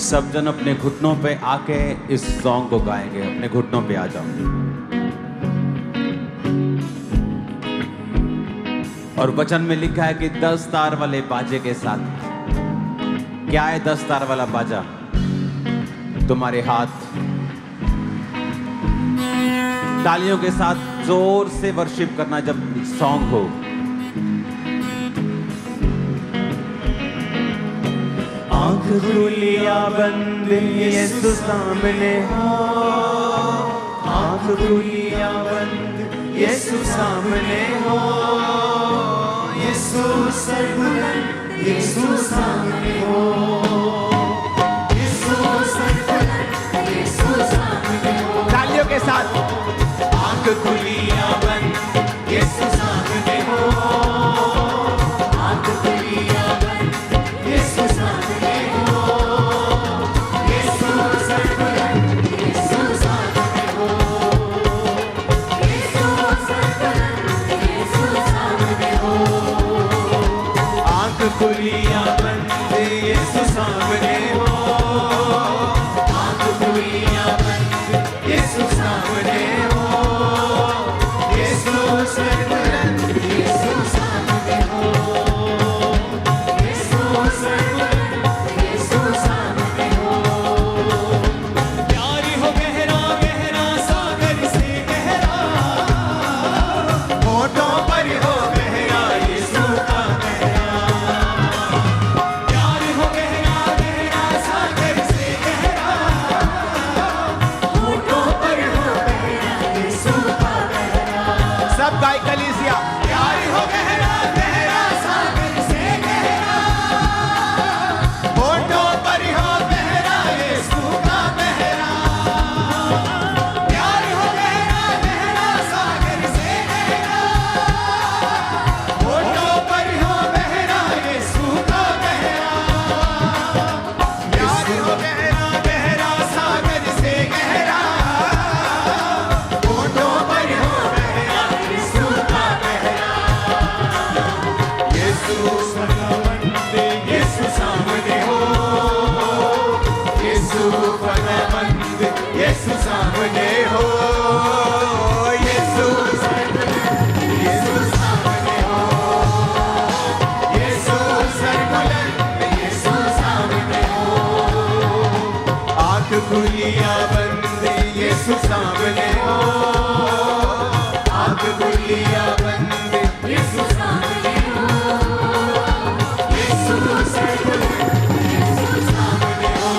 सब जन अपने घुटनों पे आके इस सॉन्ग को गाएंगे। अपने घुटनों पे आ जाओ। और वचन में लिखा है कि 10 तार वाले बाजे के साथ। क्या है 10 तार वाला बाजा? तुम्हारे हाथ तालियों के साथ जोर से वर्शिप करना जब सॉन्ग हो। आंख खुलिया बंद यीशु सामने हो, आंख खुलिया बंद यीशु सामने हो, यीशु सर्वबुलंद यीशु सामने हो, यीशु सर्वबुलंद यीशु सामने हो। तालियों के साथ आंख खुलिया बंद यीशु सामने हो, आंख खुलिया बंद यीशु सामने हो, यीशु सर्वबुलंद यीशु सामने हो, यीशु सर्वबुलंद यीशु सामने हो। आंख खुलिया बंद यीशु सामने हो, आंख खुलिया बंद यीशु सामने हो, यीशु सर्वबुलंद यीशु सामने हो, यीशु सर्वबुलंद यीशु सामने हो। प्यार हो गहरा गहरा सागर से गहरा, होठों पर हो गहरा यीशु का गहरा। प्यार हो गहरा गहरा सागर से गहरा, होठों पर हो गहरा यीशु का गहरा। सब गाय कलीसिया। प्यार हो गहरा गहरा सागर से गहरा, होठों पर हो गहरा यीशु का गहरा। प्यार हो गहरा गहरा सागर से गहरा, होठों पर हो गहरा यीशु का गहरा। प्यार हो गहरा गहरा सागर से गहरा, होठों पर हो गहरा यीशु का गहरा। यीशु सर्वबुलंद यीशु सामने हो, यीशु सर्वबुलंद यीशु सामने हो, यीशु सर्वबुलंद यीशु सामने हो, यीशु सर्वबुलंद यीशु सामने हो। आंख खुलिया बंद यीशु सामने हो, आंख खुलिया बंद यीशु सामने हो, यीशु सर्वबुलंद यीशु सामने हो,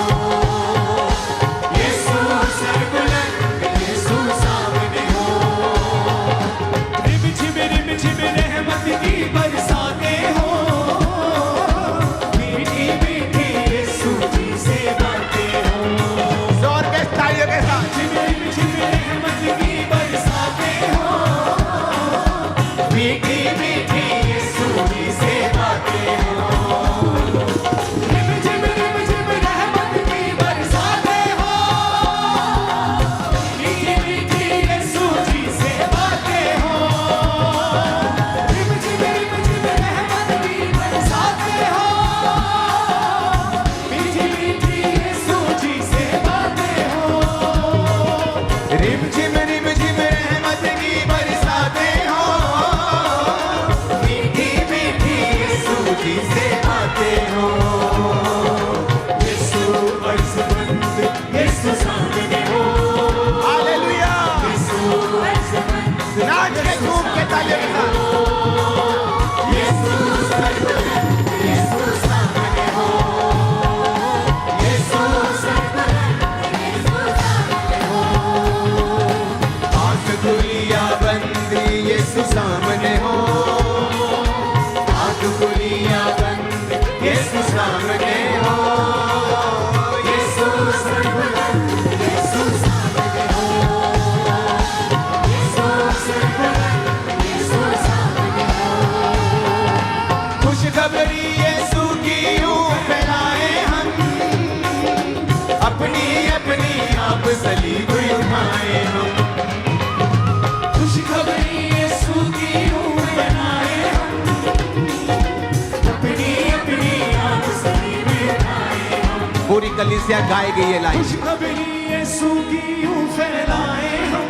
पूरी कलीसिया गाएगी ये लाइन। खुशखबरी यीशु की यूं फैलाए हम,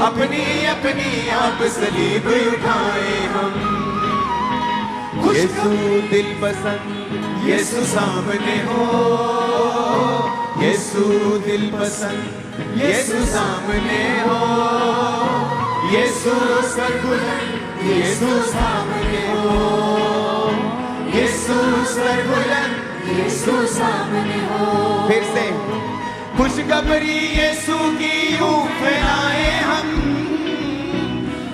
अपनी अपनी आप सलीब उठाए हम। यीशु दिल पसंद, यीशु सामने हो। यीशु दिल पसंद, यीशु सामने हो। यीशु सरबुलंद, यीशु सामने हो। यीशु सरबुलंद, यीशु सामने हो। फिर से खुशखबरी यीशु की यूं फैलाए हम,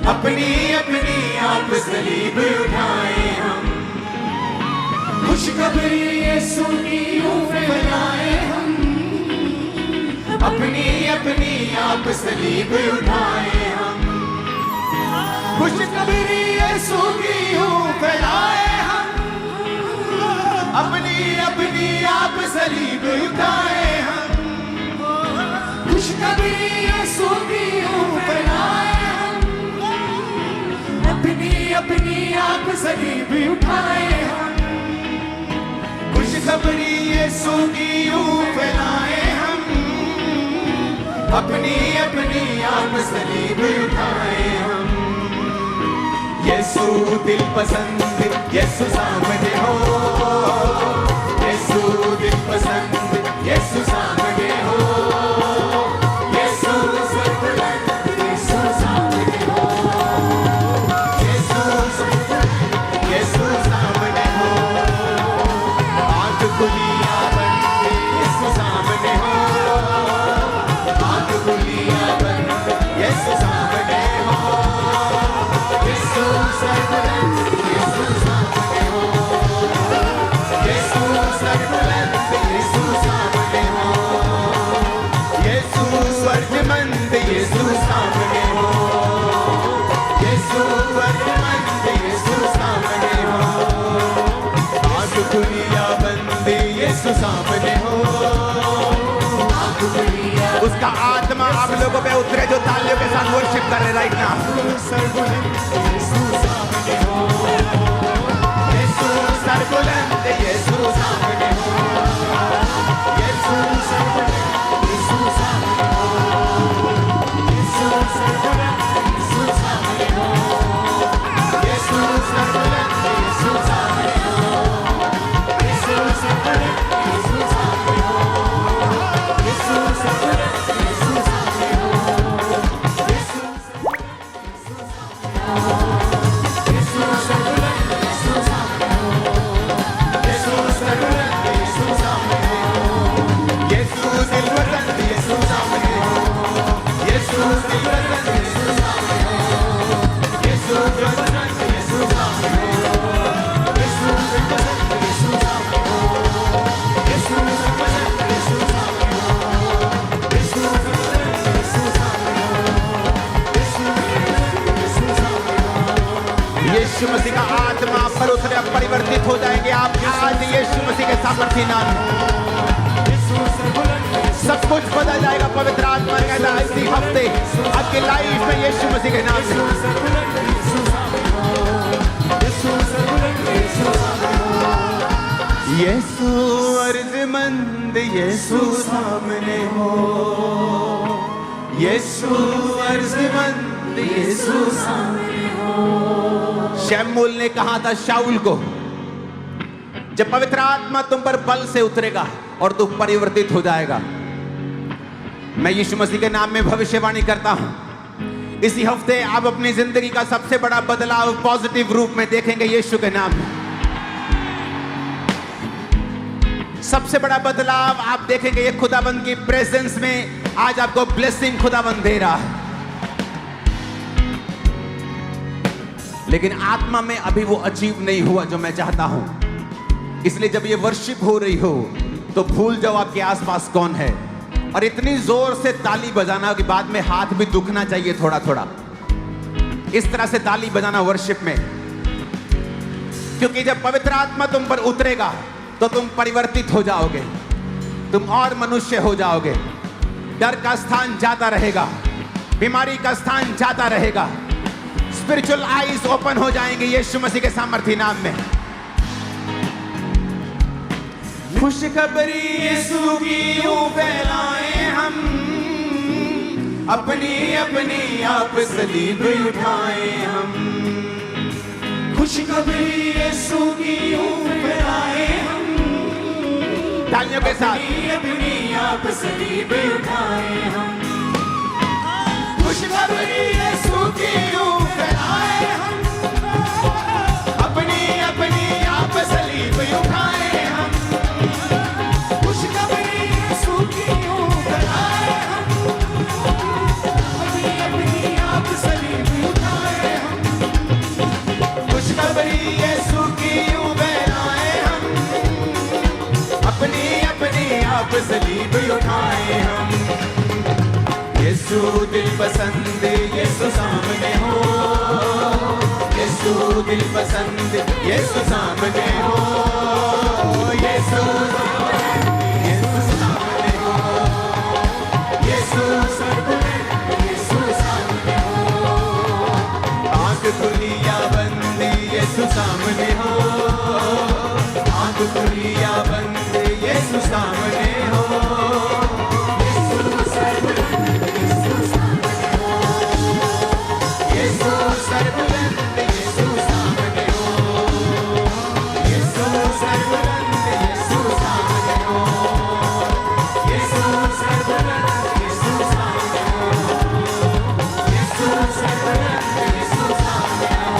अपनी अपनी आप सलीब उठाए हम। खुशखबरी यीशु की यूं फैलाए हम, अपनी अपनी आप सलीब उठाए हम। खुशखबरी यीशु की यूं फैलाए हम, अपनी अपनी आप सलीब उठाए हम। खुशखबरी यीशु की यूं फैलाए हम, अपनी अपनी आप सलीब उठाए हम। खुशखबरी यीशु की यूं फैलाए हम, अपनी अपनी आप सलीब उठाए हम। यीशु दिल पसंद, यीशु सामने हो। यीशु दिल पसंद, यीशु सामने हो। यीशु सरबुलंद, यीशु सामने हो। यीशु सरबुलंद, यीशु सामने हो। आँख खुलिया बंद, यीशु सामने हो। आँख खुलिया बंद, यीशु सामने हो। यीशु सरबुलंद, यीशु सामने हो। यीशु सरबुलंद, यीशु सामने हो। यीशु स्वर्गमंद, यीशु सामने हो। यीशु स्वर्गमंद, यीशु सामने हो। आँख खुलिया बंद, यीशु सामने हो। आँख खुलिया। उसका आत्मा आप लोगों पे उतरे जो तालियों के साथ वर्शिप कर रहे राइट नाउ। सरबुलंद यीशु सामने हो। यीशु सरबुलंद, यीशु सामने हो। यीशु सरबुलंद यीशु सामने हो। यीशु सरबुलंद यीशु सामने हो। यीशु सरबुलंद, यीशु सामने हो। यीशु सरबुलंद यीशु सामने हो। यीशु सरबुलंद यीशु सामने हो। यीशु सरबुलंद यीशु सामने हो। यीशु सरबुलंद, यीशु सामने हो। यीशु दिल पसंद, यीशु सामने हो। यीशु दिल पसंद, यीशु सामने हो। यीशु दिल पसंद, यीशु सामने हो। यीशु दिल पसंद यीशु सामने हो। यीशु दिल पसंद यीशु सामने हो। यीशु दिल पसंद यीशु सामने हो। यीशु दिल पसंद यीशु सामने हो। यीशु मसीह का आत्मा पर उतरे, अब परिवर्तित हो जाएंगे आप आज यीशु मसीह के सामर्थी नाम में। यीशु सरबुलंद सब कुछ बदल जाएगा। पवित्र आत्मा कहता है इसी हफ्ते आपकी लाइफ में यीशु मसीह के नाम से। सरबुलंद यीशु सामने हो। यीशु सरबुलंद यीशु सामने हो। यीशु अर्जमंद, यीशु सामने हो। यीशु अर्जमंद, यीशु सामने हो। शमूएल ने कहा था शाऊल को, जब पवित्र आत्मा तुम पर बल से उतरेगा और तू परिवर्तित हो जाएगा। मैं यीशु मसीह के नाम में भविष्यवाणी करता हूं, इसी हफ्ते आप अपनी जिंदगी का सबसे बड़ा बदलाव पॉजिटिव रूप में देखेंगे यीशु के नाम में। सबसे बड़ा बदलाव आप देखेंगे ये खुदाबंद की प्रेजेंस में। आज आपको ब्लेसिंग खुदाबंद दे रहा है, लेकिन आत्मा में अभी वो अचीव नहीं हुआ जो मैं चाहता हूं। इसलिए जब ये वर्शिप हो रही हो तो भूल जाओ आपके आसपास कौन है, और इतनी जोर से ताली बजाना कि बाद में हाथ भी दुखना चाहिए थोड़ा थोड़ा। इस तरह से ताली बजाना वर्शिप में, क्योंकि जब पवित्र आत्मा तुम पर उतरेगा तो तुम परिवर्तित हो जाओगे, तुम और मनुष्य हो जाओगे। डर का स्थान जाता रहेगा, बीमारी का स्थान जाता रहेगा, स्पिरिचुअल आईज ओपन हो जाएंगे यीशु मसीह के सामर्थी नाम में। खुशखबरी यीशु की यूं फैलाएं हम, अपनी अपनी आप सलीब उठाएं हम। खुशखबरी यीशु की यूं फैलाएं हम, तालियों के साथ अपनी आप सलीब उठाएं हम। खुशखबरी यीशु की यूं फैलाएं हम, अपनी अपनी आप सलीब उठाएं हम। खुशखबरी यीशु की यूं फैलाएं हम, अपनी आप सलीब उठाएं हम। खुशखबरी यीशु की यूं फैलाएं हम, अपनी अपनी आप सलीब उठाएं हम। यीशु दिल पसंद यीशु सामने हो, यीशु दिल पसंद यीशु सामने हो, यीशु सामने हो, यीशु यीशु सामने हो, आंख खुली या बंद यीशु सामने हो, आंख खुली या बंद यीशु सामने हो। यीशु सर्वबुलंद यीशु सामने हो, यीशु सर्वबुलंद यीशु सामने हो, यीशु सर्वबुलंद यीशु सामने हो, यीशु सर्वबुलंद यीशु सामने हो।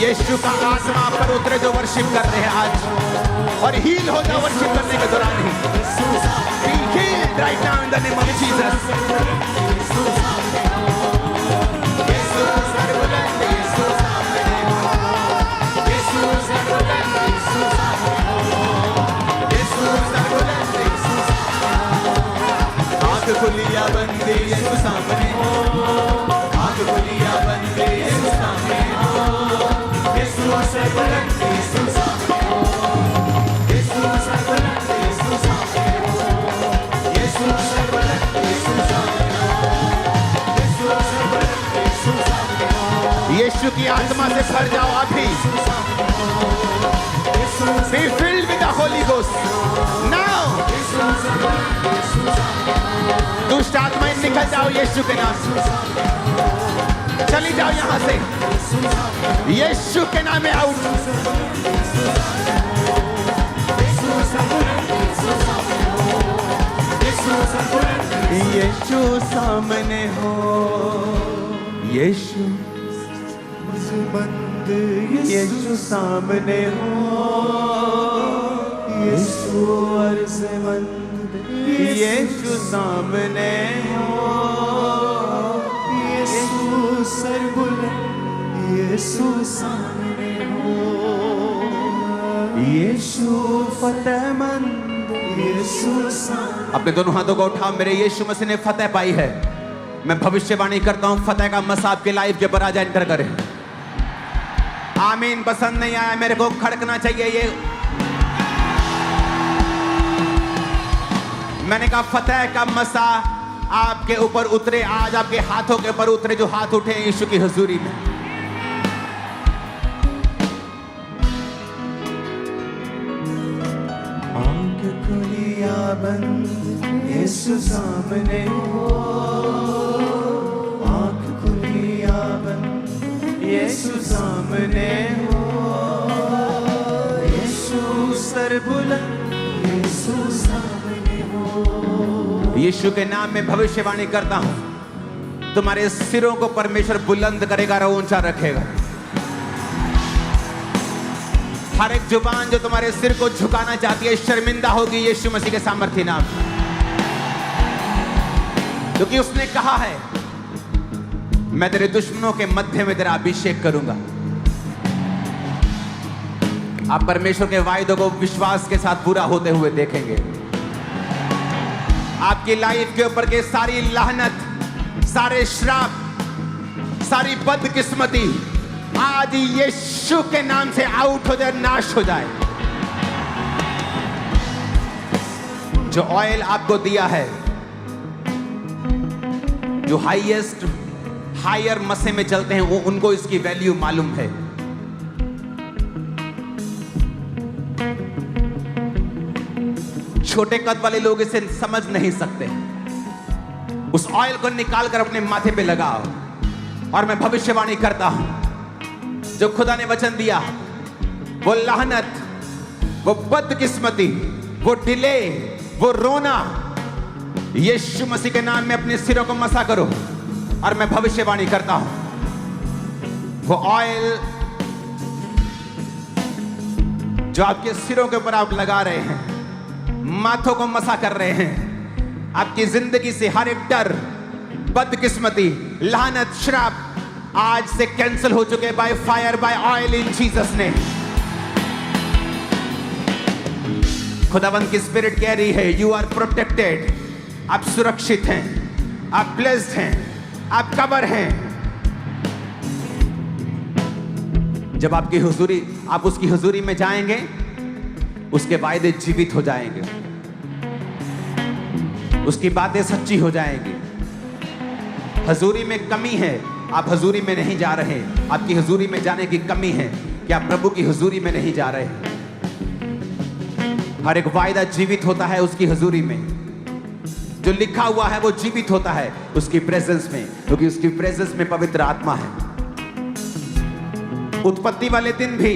यीशु का आत्मा पर उतरे जो वर्शिप कर रहे हैं आज, और हील हो जाओ वर्शिप करने के दौरान ही। Be healed right now in the name of Jesus. आंख खुलिया बंदे यीशु सामने हो, आंख खुलिया बंदे यीशु सामने हो, यीशु सर्वबुलंद यीशु सामने हो, यीशु सर्वबुलंद यीशु सामने हो, यीशु सर्वबुलंद यीशु सामने हो, यीशु सर्वबुलंद यीशु सामने हो। यीशु की आत्मा से भर जाओ अभी। Be filled with the Holy Ghost now. दुष्ट आत्माएं निकल जाओ यीशु के नाम से, चली जाओ यहां से यीशु के नाम में आउट। यीशु सामने हो, यीशु बंद यीशु सामने हो, यीशु अर्ज़मंद यीशु सामने हो, यीशु सर्वबुलंद यीशु सामने हो, यीशु फतेहमंद यीशु सामने। अपने दोनों हाथों को उठाओ। मेरे यीशु मसीह ने फतेह पाई है। मैं भविष्यवाणी करता हूं, फतेह का मसा आपके लाइफ के ऊपर आज एंटर करे। आमीन। पसंद नहीं आया मेरे को खड़कना चाहिए ये। मैंने कहा फतेह का मसा आपके ऊपर उतरे आज, आपके हाथों के ऊपर उतरे जो हाथ उठे यीशु की हुजूरी में। आंख खुली या बंद यीशु सामने हो, आंख खुली या बंद यीशु सामने हो, यीशु सर्वबुलंद यीशु सामने हो। यीशु के नाम में भविष्यवाणी करता हूं, तुम्हारे सिरों को परमेश्वर बुलंद करेगा और ऊंचा रखेगा। हर एक जुबान जो तुम्हारे सिर को झुकाना चाहती है शर्मिंदा होगी यीशु मसीह के सामर्थ्य नाम, क्योंकि उसने कहा है मैं तेरे दुश्मनों के मध्य में तेरा अभिषेक करूंगा। आप परमेश्वर के वायदों को विश्वास के साथ पूरा होते हुए देखेंगे। आपकी लाइफ के ऊपर के सारी लाहनत, सारे श्राप, सारी बदकिस्मती आज यीशु के नाम से आउट हो जाए, नाश हो जाए। जो ऑयल आपको दिया है, जो हाईएस्ट हायर मसे में चलते हैं, वो उनको इसकी वैल्यू मालूम है। छोटे कद वाले लोग इसे समझ नहीं सकते। उस ऑयल को निकाल कर अपने माथे पे लगाओ। और मैं भविष्यवाणी करता हूं, जो खुदा ने वचन दिया, वो लानत, वो बदकिस्मती, वो डिले, वो रोना, यीशु मसीह के नाम में अपने सिरों को मसा करो। और मैं भविष्यवाणी करता हूं, वो ऑयल जो आपके सिरों के ऊपर आप लगा रहे हैं, माथों को मसा कर रहे हैं, आपकी जिंदगी से हर एक डर, बदकिस्मती, लानत, श्राप आज से कैंसिल हो चुके by fire, by oil in Jesus name. खुदावंत की स्पिरिट कह रही है, यू आर प्रोटेक्टेड। आप सुरक्षित हैं, आप ब्लेस्ड हैं, आप कवर हैं। जब आपकी हुजूरी, आप उसकी हुजूरी में जाएंगे, उसके वायदे जीवित हो जाएंगे, उसकी बातें सच्ची हो जाएंगी। हुजूरी में कमी है, आप हुजूरी में नहीं जा रहे। आपकी हुजूरी में जाने की कमी है कि आप प्रभु की हुजूरी में नहीं जा रहे। हर एक वायदा जीवित होता है उसकी हुजूरी में। जो लिखा हुआ है वो जीवित होता है उसकी प्रेजेंस में, क्योंकि उसकी प्रेजेंस में पवित्र आत्मा है। उत्पत्ति वाले दिन भी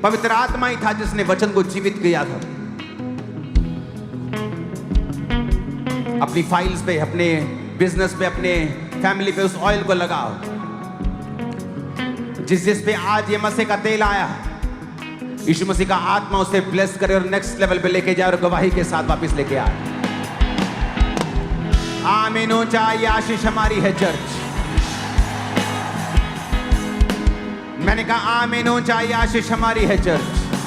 पवित्र आत्मा ही था जिसने वचन को जीवित किया था। अपनी फाइल्स पे, अपने बिजनेस पे, अपने फैमिली पे उस ऑयल को लगाओ। जिस पे आज ये मसीह का तेल आया, यीशु मसीह का आत्मा उसे ब्लेस करे और नेक्स्ट लेवल पे लेके जाए और गवाही के साथ वापस लेके आए। आमीन। ऊंचा ये आशीष हमारी है चर्च। मैंने कहा आमीन। ऊंचा ये आशीष हमारी है चर्च।